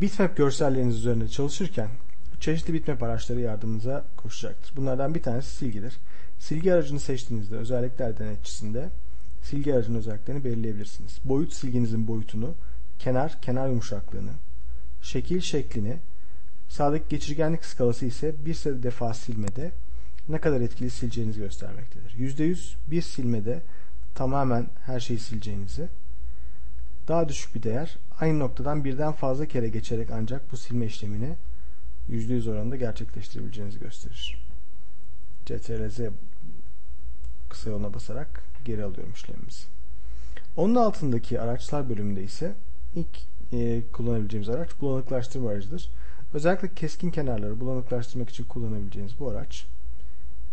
Bitmap görselleriniz üzerinde çalışırken çeşitli bitmap araçları yardımınıza koşacaktır. Bunlardan bir tanesi silgidir. Silgi aracını seçtiğinizde özellikler denetçisinde silgi aracının özelliklerini belirleyebilirsiniz. Boyut silginizin boyutunu, kenar yumuşaklığını, şekil şeklini, sağdaki geçirgenlik skalası ise bir defa silmede ne kadar etkili sileceğinizi göstermektedir. %100 bir silmede tamamen her şeyi sileceğinizi, daha düşük bir değer aynı noktadan birden fazla kere geçerek ancak bu silme işlemini %100 oranında gerçekleştirebileceğinizi gösterir. CTRL-Z kısa yoluna basarak geri alıyorum işlemimizi. Onun altındaki araçlar bölümünde ise ilk kullanabileceğimiz araç bulanıklaştırma aracıdır. Özellikle keskin kenarları bulanıklaştırmak için kullanabileceğiniz bu araç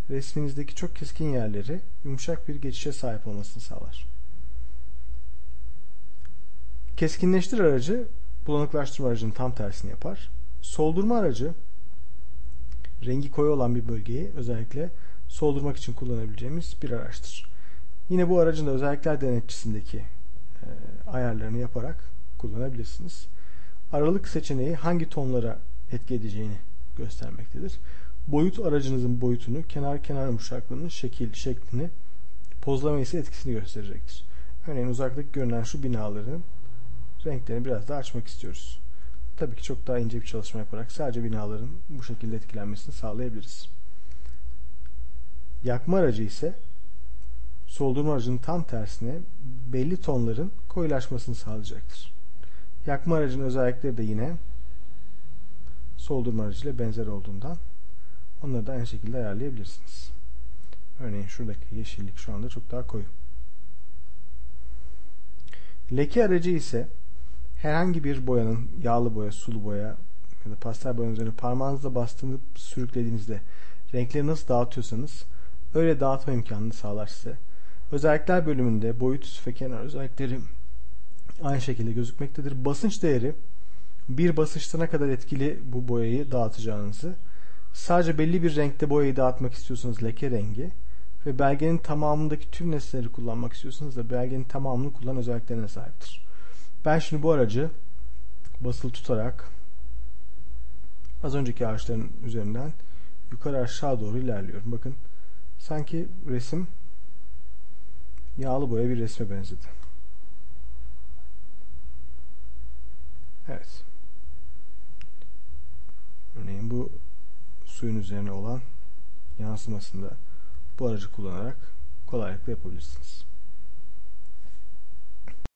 resminizdeki çok keskin yerleri yumuşak bir geçişe sahip olmasını sağlar. Keskinleştir aracı bulanıklaştırma aracının tam tersini yapar. Soldurma aracı rengi koyu olan bir bölgeyi özellikle soldurmak için kullanabileceğimiz bir araçtır. Yine bu aracın da özellikler denetçisindeki ayarlarını yaparak kullanabilirsiniz. Aralık seçeneği hangi tonlara etki edeceğini göstermektedir. Boyut aracınızın boyutunu, kenar yumuşaklığını, şeklini, pozlama ise etkisini gösterecektir. Örneğin uzaktaki görünen şu binaların renklerini biraz daha açmak istiyoruz. Tabii ki çok daha ince bir çalışma yaparak sadece binaların bu şekilde etkilenmesini sağlayabiliriz. Yakma aracı ise soldurma aracının tam tersine belli tonların koyulaşmasını sağlayacaktır. Yakma aracının özellikleri de yine soldurma aracıyla benzer olduğundan onları da aynı şekilde ayarlayabilirsiniz. Örneğin şuradaki yeşillik şu anda çok daha koyu. Leke aracı ise herhangi bir boyanın yağlı boya, sulu boya ya da pastel boyanın üzerine parmağınızla bastırıp sürüklediğinizde renkleri nasıl dağıtıyorsanız öyle dağıtma imkanını sağlar size. Özellikler bölümünde boyut, üst ve kenar özellikleri aynı şekilde gözükmektedir. Basınç değeri bir basınçta ne kadar etkili bu boyayı dağıtacağınızı, sadece belli bir renkte boyayı dağıtmak istiyorsanız leke rengi ve belgenin tamamındaki tüm nesneleri kullanmak istiyorsanız da belgenin tamamını kullan özelliklerine sahiptir. Ben şimdi bu aracı basılı tutarak az önceki ağaçların üzerinden yukarı aşağı doğru ilerliyorum. Bakın sanki resim yağlı boya bir resme benzedi. Evet. Örneğin bu suyun üzerine olan yansımasında bu aracı kullanarak kolaylıkla yapabilirsiniz.